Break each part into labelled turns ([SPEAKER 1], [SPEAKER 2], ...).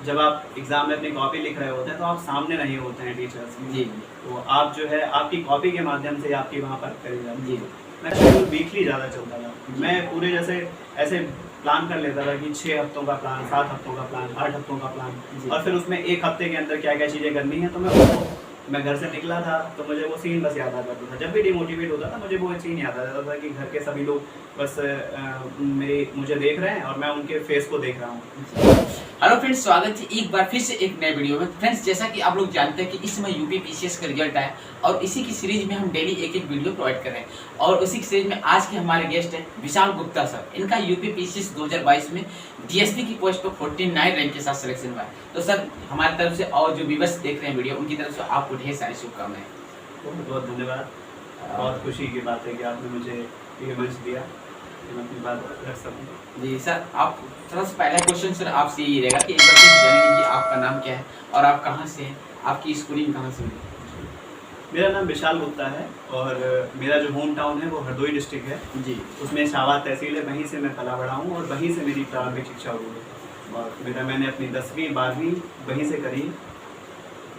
[SPEAKER 1] जब आप एग्ज़ाम में अपनी कॉपी लिख रहे होते हैं तो आप सामने नहीं होते हैं टीचर्स के।
[SPEAKER 2] जी
[SPEAKER 1] तो आप जो है आपकी कॉपी के माध्यम से आपकी वहाँ पर करी जाती
[SPEAKER 2] जी
[SPEAKER 1] है। मेरा शेड्यूल वीकली ज़्यादा चलता था। मैं पूरे जैसे ऐसे प्लान कर लेता था कि 6 हफ्तों का प्लान, 7 हफ्तों का प्लान, 8 हफ्तों का प्लान
[SPEAKER 2] जी।
[SPEAKER 1] और फिर उसमें 1 हफ्ते के अंदर क्या-क्या चीज़ें करनी है तो मैं घर से निकला था तो मुझे वो सीन बस याद आ जाता था। जब भी डिमोटिवेट होता था मुझे वो सीन याद आ जाता था कि घर के सभी लोग बस मुझे देख रहे हैं और मैं उनके फेस को देख रहा हूँ।
[SPEAKER 2] हेलो फ्रेंड्स, स्वागत है एक बार फिर से एक नए वीडियो में। फ्रेंड्स, जैसा कि आप लोग जानते हैं कि इस समय यूपी पीसीएस का रिजल्ट आया और इसी की सीरीज में हम डेली एक एक वीडियो प्रोवाइड कर रहे हैं। और उसी की सीरीज में आज के हमारे गेस्ट हैं विशाल गुप्ता सर। इनका यूपी पीसीएस 2022 में डीएसपी की पोस्ट पर 49 रैंक के साथ सिलेक्शन हुआ है। तो सर, हमारी तरफ से और जो व्यूअर्स देख रहे हैं वीडियो, उनकी तरफ से आपको ढेर सारी शुभकामनाएं।
[SPEAKER 1] बहुत बहुत धन्यवाद। बहुत खुशी की बात है कि आपने मुझे ये मंच दिया कि मैं अपनी बात रख सकूँ।
[SPEAKER 2] जी सर, आप सबसे पहला क्वेश्चन सर आपसे यही रहेगा कि एक बार प्लीज जान लीजिए आपका नाम क्या है और आप कहाँ से हैं, आपकी स्कूलिंग कहाँ से हुई?
[SPEAKER 1] मेरा नाम विशाल गुप्ता है और मेरा जो होम टाउन है वो हरदोई डिस्ट्रिक्ट है।
[SPEAKER 2] जी
[SPEAKER 1] उसमें शावा तहसील है, वहीं से मैं पला बड़ा हूँ और वहीं से मेरी प्रारंभिक शिक्षा हुई है। और मैंने अपनी 10वीं 12वीं वहीं से करी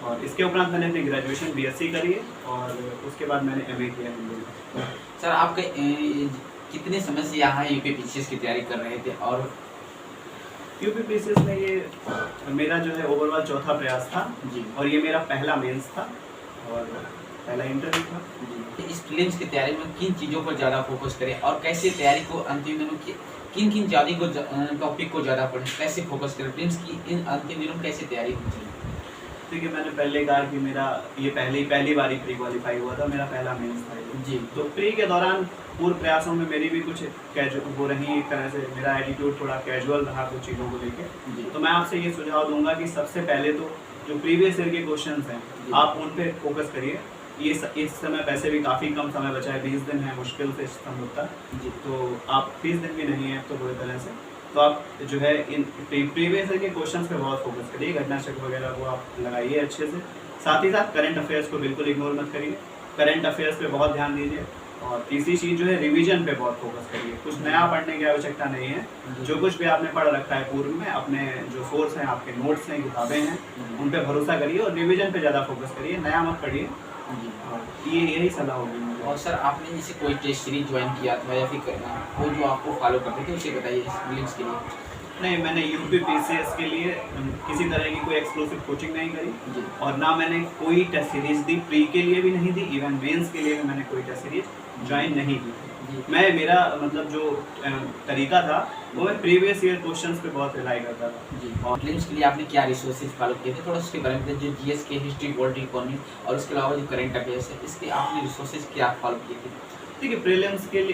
[SPEAKER 1] और इसके उपरांत मैंने अपनी ग्रेजुएशन बीएससी करी है और उसके बाद मैंने एमए किया हिंदी में।
[SPEAKER 2] सर, आपके कितने समय से यहाँ यूपी पीसीएस की तैयारी कर रहे थे? और
[SPEAKER 1] यूपी पीसीएस में ये मेरा जो है ओवरऑल चौथा प्रयास था
[SPEAKER 2] जी
[SPEAKER 1] और ये मेरा पहला मेंस था और पहला इंटरव्यू था।
[SPEAKER 2] जी, इस प्रीलिम्स की तैयारी में किन चीज़ों पर ज़्यादा फोकस करें और कैसे तैयारी को अंतिम दिनों की किन किन टॉपिक को ज़्यादा पढ़ें, कैसे फोकस करें? प्रीलिम्स की इन अंतिम दिनों में कैसे तैयारी होनी चाहिए?
[SPEAKER 1] देखिए, मैंने पहले कहा कि मेरा ये पहली बार ही प्री क्वालिफाई हुआ था, मेरा पहला मेंस था ये।
[SPEAKER 2] जी
[SPEAKER 1] तो प्री के दौरान पूर्व प्रयासों में मेरी भी कुछ वो रही, एक तरह से मेरा एटीट्यूड थोड़ा कैजुअल रहा कुछ चीज़ों को लेके।
[SPEAKER 2] जी
[SPEAKER 1] तो मैं आपसे ये सुझाव दूंगा कि सबसे पहले तो जो प्रीवियस ईयर के क्वेश्चंस हैं आप उन पे फोकस करिए। इस समय वैसे भी काफ़ी कम समय बचा है, 20 दिन है, मुश्किल से संभवता।
[SPEAKER 2] जी
[SPEAKER 1] तो आप 20 दिन भी नहीं है तो बुरी तरह से, तो आप जो है इन प्रीवियस ईयर के क्वेश्चंस पे बहुत फोकस करिए, घटना चक्र वगैरह को आप लगाइए अच्छे से। साथ ही साथ करंट अफेयर्स को बिल्कुल इग्नोर मत करिए, करंट अफेयर्स पे बहुत ध्यान दीजिए। और तीसरी चीज़ जो है रिवीजन पे बहुत फोकस करिए। कुछ नया पढ़ने की आवश्यकता नहीं है, जो कुछ भी आपने पढ़ रखा है पूर्व में, अपने जो सोर्स हैं, आपके नोट्स हैं, किताबें हैं, उन पे भरोसा करिए और रिवीजन पे ज़्यादा फोकस करिए, नया मत पढ़िए।
[SPEAKER 2] जी।
[SPEAKER 1] और यही सलाह होगी मुझे।
[SPEAKER 2] और सर, आपने जैसे कोई टेस्ट सीरीज ज्वाइन किया था या फिर वो जो आपको फॉलो करते थे, उसे बताइए इस प्रीलिम्स के लिए।
[SPEAKER 1] नहीं, मैंने यूपी पीसीएस के लिए किसी तरह की कोई एक्सक्लूसिव कोचिंग नहीं करी
[SPEAKER 2] जी
[SPEAKER 1] और ना मैंने कोई टेस्ट सीरीज दी, प्री के लिए भी नहीं दी, इवन मेंस के लिए भी मैंने कोई टेस्ट सीरीज ज्वाइन नहीं की।
[SPEAKER 2] जी
[SPEAKER 1] मेरा मतलब जो तरीका था वो मैं प्रीवियस ईयर क्वेश्चंस पे बहुत रिलाई करता था।
[SPEAKER 2] जी। और प्रीलिम्स के लिए आपने क्या रिसोर्सेज फॉलो किए थे, थोड़ा उसके बारे में, जो जीएस के, हिस्ट्री, वर्ल्ड इकोनॉमी और उसके अलावा जो करंट अफेयर्स है, इसके आपने रिसोर्सेज क्या फॉलो किए थे?
[SPEAKER 1] देखिए,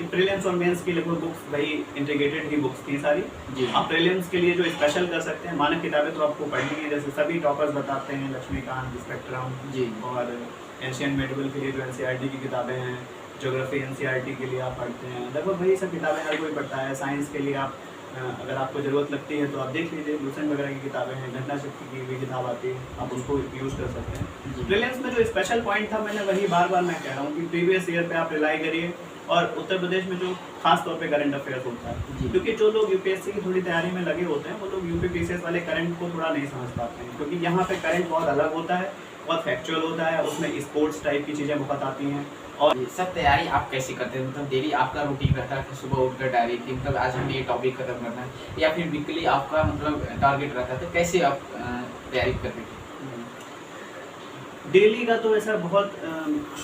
[SPEAKER 1] प्रीलिम्स और मेंस के लिए कोई बुक्स वही इंटीग्रेटेड ही बुक्स थी सारी।
[SPEAKER 2] जी
[SPEAKER 1] आप प्रीलिम्स के लिए जो स्पेशल कर सकते हैं, मानक किताबें तो आपको पढ़नी है, जैसे सभी टॉपर्स बताते हैं, लक्ष्मीकांत, स्पेक्ट्रम
[SPEAKER 2] जी
[SPEAKER 1] और एशियन मेडिवल के लिए जो एनसीईआरटी की किताबें हैं, ज्योग्राफी एनसीईआरटी के लिए आप पढ़ते हैं, लगभग वही सब किताबें हर कोई पढ़ता है। साइंस के लिए आप अगर आपको ज़रूरत लगती है तो आप देख लीजिए, लूसेंट वगैरह की किताबें हैं, घटना चक्र की भी किताब आती है, आप उसको यूज़ कर सकते हैं। प्रीलिम्स में जो स्पेशल पॉइंट था, मैंने वही बार बार मैं कह रहा हूँ कि प्रीवियस ईयर पे आप रिलाई करिए और उत्तर प्रदेश में जो खास तौर पे करंट अफेयर्स होता है, क्योंकि जो लोग यूपीएससी की थोड़ी तैयारी में लगे होते हैं वो लोग यूपी पीसीएस वाले करंट को थोड़ा नहीं समझ पाते हैं, क्योंकि यहाँ पे करंट बहुत अलग होता है, बहुत फैक्चुअल होता है, उसमें स्पोर्ट्स टाइप की चीज़ें बहुत आती हैं। और
[SPEAKER 2] ये सब तैयारी आप कैसे करते हैं? मतलब डेली आपका रूटीन रहता है कि सुबह उठकर डायरी की, मतलब आज हमें ये टॉपिक खत्म करना है, या फिर वीकली आपका मतलब टारगेट रहता है, तो कैसे आप तैयारी करते हैं?
[SPEAKER 1] डेली का तो ऐसा बहुत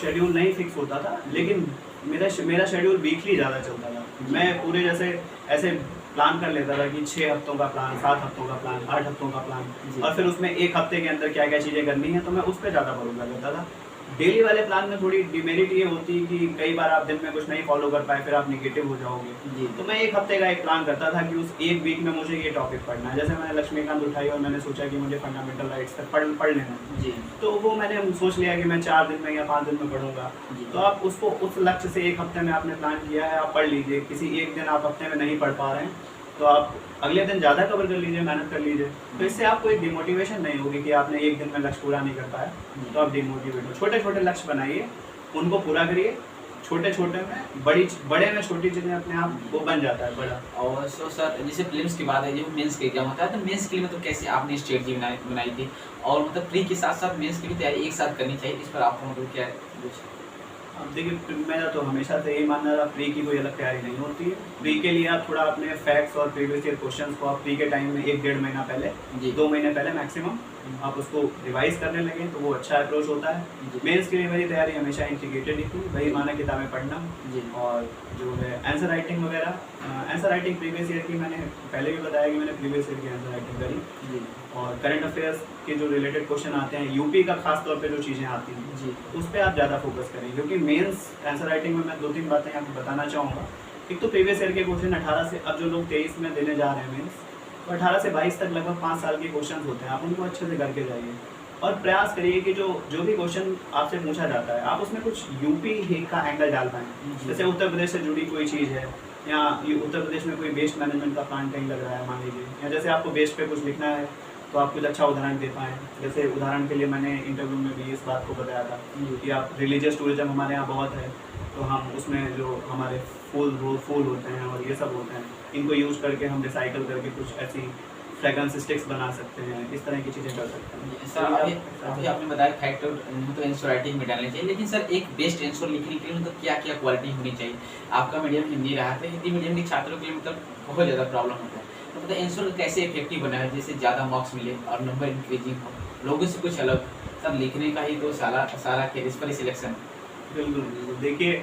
[SPEAKER 1] शेड्यूल नहीं फिक्स होता था, लेकिन मेरा शेड्यूल वीकली ज़्यादा चलता था। मैं पूरे जैसे ऐसे प्लान कर लेता था कि 6 हफ्तों का प्लान, 7 हफ्तों का प्लान, 8 हफ्तों का प्लान और फिर उसमें 1 हफ्ते के अंदर क्या क्या चीज़ें करनी है, तो मैं उस पर ज़्यादा भरोसा करता था। डेली वाले प्लान में थोड़ी डिमेरिट ये होती कि कई बार आप दिन में कुछ नहीं फॉलो कर पाए, फिर आप निगेटिव हो जाओगे।
[SPEAKER 2] जी
[SPEAKER 1] तो मैं 1 हफ्ते का एक प्लान करता था कि उस एक वीक में मुझे ये टॉपिक पढ़ना है। जैसे मैंने लक्ष्मीकांत उठाई और मैंने सोचा कि मुझे फंडामेंटल राइट्स तक पढ़ लेना है,
[SPEAKER 2] जी
[SPEAKER 1] तो वो मैंने सोच लिया कि मैं 4 दिन में या 5 दिन में पढ़ूंगा।
[SPEAKER 2] जी
[SPEAKER 1] तो आप उसको उस लक्ष्य से 1 हफ्ते में आपने प्लान किया है, आप पढ़ लीजिए। किसी एक दिन आप हफ्ते में नहीं पढ़ पा रहे हैं तो आप अगले दिन ज़्यादा कवर कर लीजिए, मेहनत कर लीजिए। तो इससे आपको एक डिमोटिवेशन नहीं होगी कि आपने एक दिन में लक्ष्य पूरा नहीं कर पाया तो आप डिमोटिवेट हो। छोटे छोटे लक्ष्य बनाइए, उनको पूरा करिए, छोटे छोटे में बड़े में छोटी चीज़ें अपने आप वो बन जाता है बड़ा।
[SPEAKER 2] और सो सर जैसे प्रीलिम्स की बात है, जो मेंस का एग्जाम होता है, तो मेंस के लिए मतलब कैसे आपने स्ट्रेटजी बनाई थी, और मतलब प्री के साथ साथ मेंस की भी तैयारी एक साथ करनी चाहिए, इस पर आपको मतलब क्या है?
[SPEAKER 1] अब देखिए, मेरा तो हमेशा से यही मानना रहा, प्री की कोई अलग तैयारी नहीं होती है। प्री के लिए आप थोड़ा अपने फैक्ट्स और प्रीवियस ईयर क्वेश्चंस को आप प्री के टाइम में 1-1.5 महीना पहले,
[SPEAKER 2] जी
[SPEAKER 1] 2 महीने पहले मैक्सिमम आप उसको रिवाइज करने लगे तो वो अच्छा अप्रोच होता है।
[SPEAKER 2] जी
[SPEAKER 1] मेंस के लिए मेरी तैयारी हमेशा इंटीग्रेटेड ही थी, वही माना किताबें पढ़ना
[SPEAKER 2] जी
[SPEAKER 1] और जो है आंसर राइटिंग वगैरह। आंसर राइटिंग प्रीवियस ईयर की मैंने पहले भी बताया कि मैंने प्रीवियस ईयर की आंसर राइटिंग करी,
[SPEAKER 2] जी
[SPEAKER 1] और करंट अफेयर्स के जो रिलेटेड क्वेश्चन आते हैं यूपी का खास तौर पे जो चीज़ें आती हैं
[SPEAKER 2] जी
[SPEAKER 1] उस पर आप ज़्यादा फोकस करें, क्योंकि मेंस आंसर राइटिंग में मैं 2-3 बातें आपको बताना चाहूँगा। एक तो प्रीवियस ईयर के क्वेश्चन 18 से, अब जो लोग 23 में देने जा रहे हैं मेंस, तो 18 से 22 तक लगभग 5 साल के क्वेश्चन होते हैं, आप उनको अच्छे से करके जाइए और प्रयास करिए कि जो भी क्वेश्चन आपसे पूछा जाता है आप उसमें कुछ यूपी का एंगल डाल पाएँ। जैसे उत्तर प्रदेश से जुड़ी कोई चीज़ है, या ये उत्तर प्रदेश में कोई वेस्ट मैनेजमेंट का प्लांट कहीं लग रहा है मान लीजिए, या जैसे आपको वेस्ट पे कुछ लिखना है तो आप कुछ अच्छा उदाहरण दे पाएँ। जैसे उदाहरण के लिए मैंने इंटरव्यू में भी इस बात को बताया था कि आप रिलीजियस टूरिज्म हमारे यहाँ बहुत है, तो हम उसमें जो हमारे फूल होते हैं और ये सब होते हैं, इनको यूज़ करके हम रिसाइकल करके कुछ ऐसी फ्रेगरेंस स्टिक्स बना सकते हैं, इस तरह की चीज़ें कर सकते हैं।
[SPEAKER 2] सर अभी आपने बताया फैक्ट मतलब आंसर राइटिंग में डालनी चाहिए, लेकिन सर एक बेस्ट आंसर लिखने के लिए मतलब क्या क्या क्वालिटी होनी चाहिए? आपका मीडियम हिंदी रहा है, तो हिंदी मीडियम के छात्रों के लिए मतलब बहुत ज़्यादा प्रॉब्लम होता है, तो मतलब आंसर कैसे इफेक्टिव बनाए जिससे ज़्यादा मार्क्स मिले और नंबर इंक्रीजिंग हो, लोगों से कुछ अलग? सर लिखने का ही तो सारा खेल, इस पर ही सिलेक्शन।
[SPEAKER 1] बिल्कुल बिल्कुल। देखिए,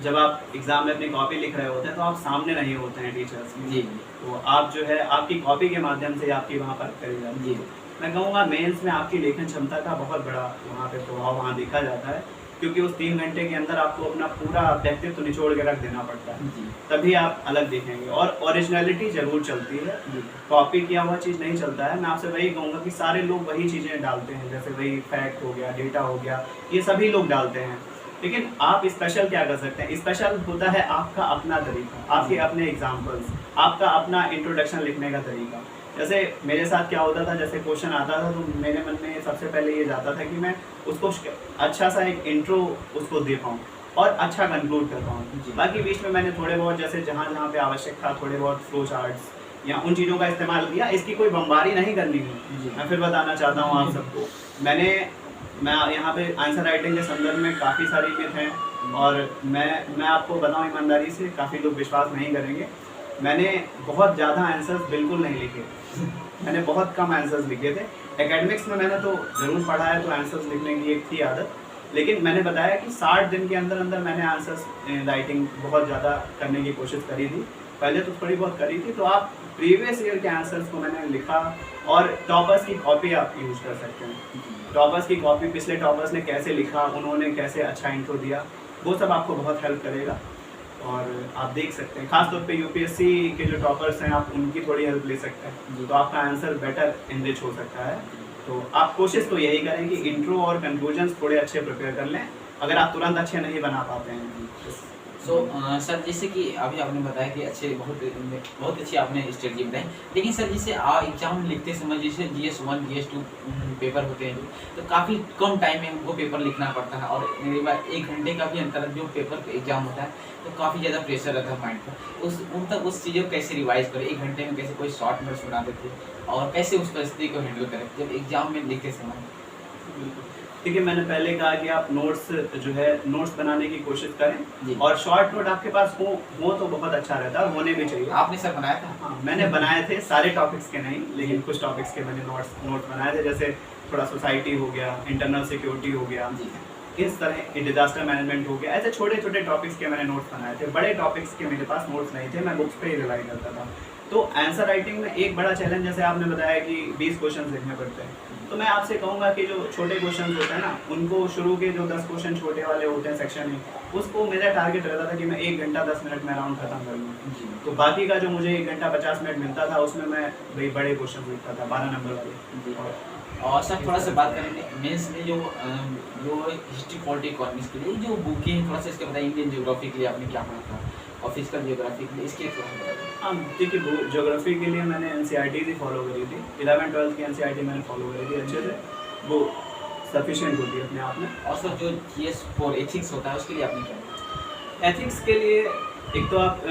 [SPEAKER 1] जब आप एग्ज़ाम में अपनी कॉपी लिख रहे होते हैं तो आप सामने नहीं होते हैं टीचर्स के,
[SPEAKER 2] जी
[SPEAKER 1] तो आप जो है आपकी कॉपी के माध्यम से आपकी वहाँ पर करी जाती
[SPEAKER 2] जी
[SPEAKER 1] है। मैं कहूँगा मेंस में आपकी लेखन क्षमता का बहुत बड़ा वहाँ पे प्रभाव वहाँ देखा जाता है, क्योंकि उस 3 घंटे के अंदर आपको अपना पूरा व्यक्तित्व निचोड़ के रख देना पड़ता है,
[SPEAKER 2] जी
[SPEAKER 1] तभी आप अलग दिखेंगे। और ओरिजिनलिटी ज़रूर चलती है,
[SPEAKER 2] जी
[SPEAKER 1] कॉपी किया हुआ चीज़ नहीं चलता है। मैं आपसे वही कहूँगा कि सारे लोग वही चीज़ें डालते हैं, जैसे वही फैक्ट हो गया, डेटा हो गया, ये सभी लोग डालते हैं, लेकिन आप स्पेशल क्या कर सकते हैं? स्पेशल होता है आपका अपना तरीका, आपके अपने एग्जाम्पल्स, आपका अपना इंट्रोडक्शन लिखने का तरीका। जैसे मेरे साथ क्या होता था, जैसे क्वेश्चन आता था तो मेरे मन में सबसे पहले ये जाता था कि मैं उसको अच्छा सा एक इंट्रो उसको दे पाऊँ और अच्छा कंक्लूड कर पाऊँ। बाकी बीच में मैंने थोड़े बहुत जैसे जहाँ जहाँ पे आवश्यक था थोड़े बहुत फ्लो चार्ट्स या उन चीज़ों का इस्तेमाल किया। इसकी कोई बमबारी नहीं करनी है, मैं फिर बताना चाहता हूँ आप सबको। मैं यहाँ पे आंसर राइटिंग के संदर्भ में काफ़ी सारी मिथ हैं, और मैं आपको बताऊँ ईमानदारी से, काफ़ी लोग विश्वास नहीं करेंगे, मैंने बहुत ज़्यादा आंसर्स बिल्कुल नहीं लिखे मैंने बहुत कम आंसर्स लिखे थे। एकेडमिक्स में मैंने तो ज़रूर पढ़ा है, तो आंसर्स लिखने की एक थी आदत, लेकिन मैंने बताया कि 60 दिन के अंदर अंदर मैंने आंसर्स राइटिंग बहुत ज़्यादा करने की कोशिश करी थी। पहले तो थोड़ी बहुत करी थी, तो आप प्रीवियस ईयर के आंसर्स को मैंने लिखा, और टॉपर्स की कॉपी आप यूज़ कर सकते हैं। टॉपर्स की कॉपी, पिछले टॉपर्स ने कैसे लिखा, उन्होंने कैसे अच्छा इंट्रो दिया, वो सब आपको बहुत हेल्प करेगा। और आप देख सकते हैं खासतौर पे यूपीएससी के जो टॉपर्स हैं, आप उनकी थोड़ी हेल्प ले सकते हैं, तो आपका आंसर बेटर एनरिच हो सकता है। तो आप कोशिश तो यही करें कि इंट्रो और कंक्लूजन्स थोड़े अच्छे प्रिपेयर कर लें, अगर आप तुरंत अच्छे नहीं बना पाते हैं।
[SPEAKER 2] सो सर जैसे कि अभी आपने बताया कि अच्छे बहुत अच्छी आपने स्ट्रेटजी बताई, लेकिन सर जैसे एग्जाम लिखते समय जैसे GS1 GS2 पेपर होते हैं तो काफ़ी कम टाइम में वो पेपर लिखना पड़ता है, और मेरे बाद 1 घंटे का भी अंतर जो पेपर एग्जाम होता है तो काफ़ी ज़्यादा प्रेशर रहता है माइंड पर। उस चीज़ों को कैसे रिवाइज करें, 1 घंटे में कैसे कोई शॉर्ट नोट्स बना देते और कैसे उस परिस्थिति को हैंडल करें जब एग्जाम में लिखते समय?
[SPEAKER 1] ठीक है, मैंने पहले कहा कि आप नोट्स बनाने की कोशिश करें, और शॉर्ट नोट आपके पास हो तो बहुत अच्छा रहता है, होने भी चाहिए।
[SPEAKER 2] आपने सर बनाया था?
[SPEAKER 1] हाँ, मैंने बनाए थे, सारे टॉपिक्स के नहीं, लेकिन कुछ टॉपिक्स के मैंने नोट्स बनाए थे, जैसे थोड़ा सोसाइटी हो गया, इंटरनल सिक्योरिटी हो गया, इस तरह डिजास्टर मैनेजमेंट हो गया, ऐसे छोटे छोटे टॉपिक्स के मैंने नोट्स बनाए थे। बड़े टॉपिक्स के मेरे पास नोट्स नहीं थे, मैं बुक्स पे ही रिलाई करता था। तो आंसर राइटिंग में एक बड़ा चैलेंज, जैसे आपने बताया कि 20 क्वेश्चन लिखने पड़ते हैं, तो मैं आपसे कहूँगा कि जो छोटे क्वेश्चन होते हैं ना, उनको शुरू के जो 10 क्वेश्चन छोटे वाले होते हैं सेक्शन में, उसको मेरा टारगेट रहता था कि मैं 1 घंटा 10 मिनट में अराउंड खत्म कर लूँ। तो बाकी का जो मुझे 1 घंटा 50 मिनट मिलता था, उसमें मैं वही बड़े क्वेश्चन लिखता था, 12 नंबर वाले।
[SPEAKER 2] और सर थोड़ा सा बात करेंगे मेंस में जो हिस्ट्री पॉलिटी इकोनॉमिक्स के लिए जो बुकें हैं, थोड़ा सा इसके बताइए। इंडियन ज्योग्राफी के लिए आपने क्या पढ़ा था, और फिजिकल ज्योग्राफी के लिए इसके थोड़ा?
[SPEAKER 1] हाँ, देखिए ज्योग्राफी के लिए मैंने NCERT ही फॉलो करी थी, 11-12 की NCERT मैंने फॉलो करी थी अच्छे से, वो सफिशिएंट होती है अपने आप में।
[SPEAKER 2] और सर जो GS4 एथिक्स होता है उसके लिए आपने क्या?
[SPEAKER 1] एथिक्स के लिए एक तो आप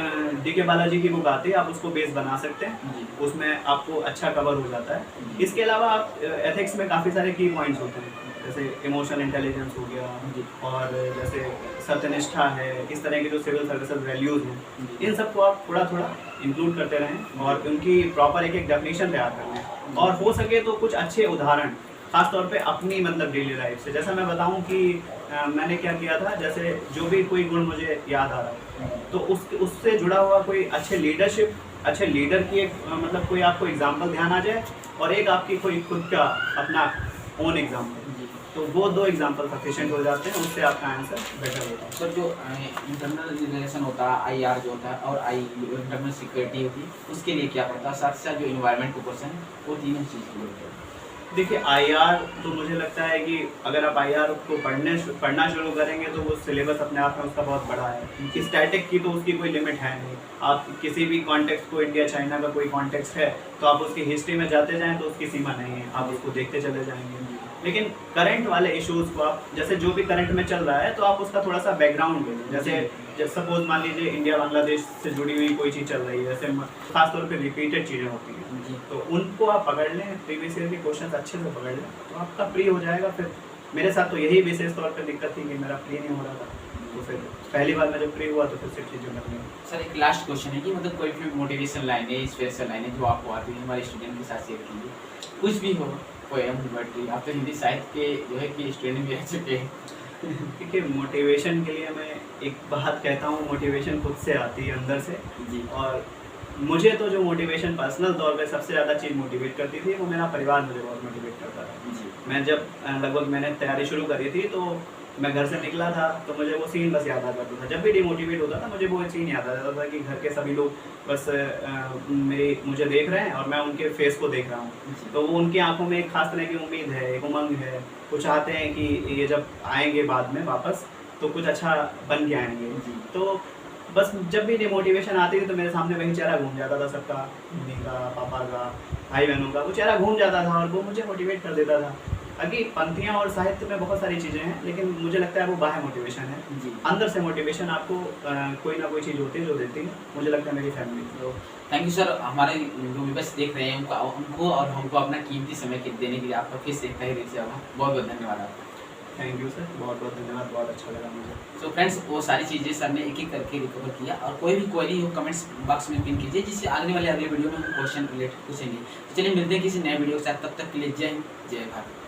[SPEAKER 1] डी.के. बालाजी की बुक आती है, आप उसको बेस बना सकते हैं,
[SPEAKER 2] जी
[SPEAKER 1] उसमें आपको अच्छा कवर हो जाता है।
[SPEAKER 2] जी
[SPEAKER 1] इसके अलावा आप एथिक्स में काफ़ी सारे की पॉइंट्स होते हैं, जैसे इमोशनल इंटेलिजेंस हो गया,
[SPEAKER 2] जी
[SPEAKER 1] और जैसे सत्यनिष्ठा है, इस तरह के जो सिविल सर्विसेज वैल्यूज़ हैं,
[SPEAKER 2] जी
[SPEAKER 1] इन सबको आप थोड़ा थोड़ा इंक्लूड करते रहें और उनकी प्रॉपर एक एक डेफिनेशन तैयार कर लें, और हो सके तो कुछ अच्छे उदाहरण, खास तौर पे अपनी मतलब डेली लाइफ से। जैसा मैं बताऊं कि मैंने क्या किया था, जैसे जो भी कोई गुण मुझे याद आ रहा है, तो उससे जुड़ा हुआ कोई अच्छे लीडरशिप, अच्छे लीडर की एक मतलब कोई आपको एग्जाम्पल ध्यान आ जाए, और एक आपकी कोई खुद का अपना ओन एग्जाम्पल,
[SPEAKER 2] जी।
[SPEAKER 1] तो वो 2 एग्जाम्पल सफिशिएंट हो जाते हैं, उससे आपका आंसर बेटर होता है।
[SPEAKER 2] सर जो इंटरनल रिलेशन होता है, आईआर जो होता है, और आई इंटरनल सिक्योरिटी होती है, उसके लिए क्या पड़ता है? साथ ही साथ जो इन्वायरमेंट को क्वेश्चन है, वो तीनों चीज़ की होती है।
[SPEAKER 1] देखिए आईआर तो मुझे लगता है कि अगर आप आईआर को पढ़ना शुरू करेंगे तो वो सिलेबस अपने आप में उसका बहुत बड़ा है। स्टैटिक की तो उसकी कोई लिमिट है नहीं, आप किसी भी कॉन्टेक्स्ट को, इंडिया चाइना का कोई कॉन्टेक्स्ट है तो आप उसकी हिस्ट्री में जाते जाएं तो उसकी सीमा नहीं है, आप उसको देखते चले जाएंगे। लेकिन करंट वाले इश्यूज़ को आप, जैसे जो भी करंट में चल रहा है, तो आप उसका थोड़ा सा बैकग्राउंड दें। जैसे सपोज मान लीजिए इंडिया बांग्लादेश से जुड़ी हुई कोई चीज़ चल रही है, जैसे खासतौर पे रिपीटेड चीज़ें होती हैं,
[SPEAKER 2] जी
[SPEAKER 1] तो उनको आप पकड़ लें, प्रीवियस ईयर के क्वेश्चन अच्छे से पकड़ लें, तो आपका प्री हो जाएगा। फिर मेरे साथ तो यही विशेष तौर पर दिक्कत थी कि मेरा प्री नहीं हो रहा था, तो फिर पहली बार मैं जब प्री हुआ तो फिर सिर्फ चीज़ें लगनी।
[SPEAKER 2] सर एक लास्ट क्वेश्चन है कि मतलब कोई भी मोटिवेशन लाइन है, स्पेशल लाइन है जो आपको आती है, हमारे स्टूडेंट के साथ शेयर कीजिए। कुछ भी हो, पोएम, पोएट्री, आप तो हिंदी साहित्य के जो है कि स्टूडेंट भी रह चुके हैं।
[SPEAKER 1] देखिए मोटिवेशन के लिए मैं एक बात कहता हूँ, मोटिवेशन खुद से आती है अंदर से।
[SPEAKER 2] जी
[SPEAKER 1] और मुझे तो जो मोटिवेशन पर्सनल तौर पे सबसे ज़्यादा चीज़ मोटिवेट करती थी, वो मेरा परिवार मुझे बहुत मोटिवेट करता था।
[SPEAKER 2] जी
[SPEAKER 1] मैं जब लगभग मैंने तैयारी शुरू करी थी, तो मैं घर से निकला था तो मुझे वो सीन बस याद आ जाता था। जब भी डिमोटिवेट होता था मुझे वो सीन याद आ जाता था कि घर के सभी लोग बस मुझे देख रहे हैं और मैं उनके फेस को देख रहा हूँ,
[SPEAKER 2] जी
[SPEAKER 1] तो वो उनकी आंखों में एक खास तरह की उम्मीद है, एक उमंग है। वो चाहते हैं कि ये जब आएंगे बाद में वापस तो कुछ अच्छा बन के आएंगे।
[SPEAKER 2] जी
[SPEAKER 1] तो बस जब भी डिमोटिवेशन आती थी तो मेरे सामने वही चेहरा घूम जाता था सबका, मम्मी का, पापा का, भाई बहनों का, वो चेहरा घूम जाता था और वो मुझे मोटिवेट कर देता था। बाकी पंक्तियाँ और साहित्य में बहुत सारी चीज़ें हैं, लेकिन मुझे लगता है वो बाह्य मोटिवेशन है।
[SPEAKER 2] जी
[SPEAKER 1] अंदर से मोटिवेशन आपको कोई ना कोई चीज़ होती है जो देती है। मुझे लगता है मेरी फैमिली।
[SPEAKER 2] तो थैंक यू सर, हमारे जो व्यूअर्स देख रहे हैं उनको और हमको अपना कीमती समय देने के लिए आपका फिर से एक तहे दिल से बहुत बहुत धन्यवाद आपका।
[SPEAKER 1] थैंक यू सर, बहुत बहुत धन्यवाद, बहुत अच्छा लगा मुझे।
[SPEAKER 2] तो फ्रेंड्स वो सारी चीज़ें सर ने एक एक करके रिकवर किया, और कोई भी क्वेरी हो कमेंट्स बॉक्स में पिन कीजिए, जिससे आने वाले अगले वीडियो में हम क्वेश्चन रिलेटेड पूछेंगे। तो चलिए मिलते हैं किसी नए वीडियो के साथ, तब तक के लिए जय हिंद, जय भारत।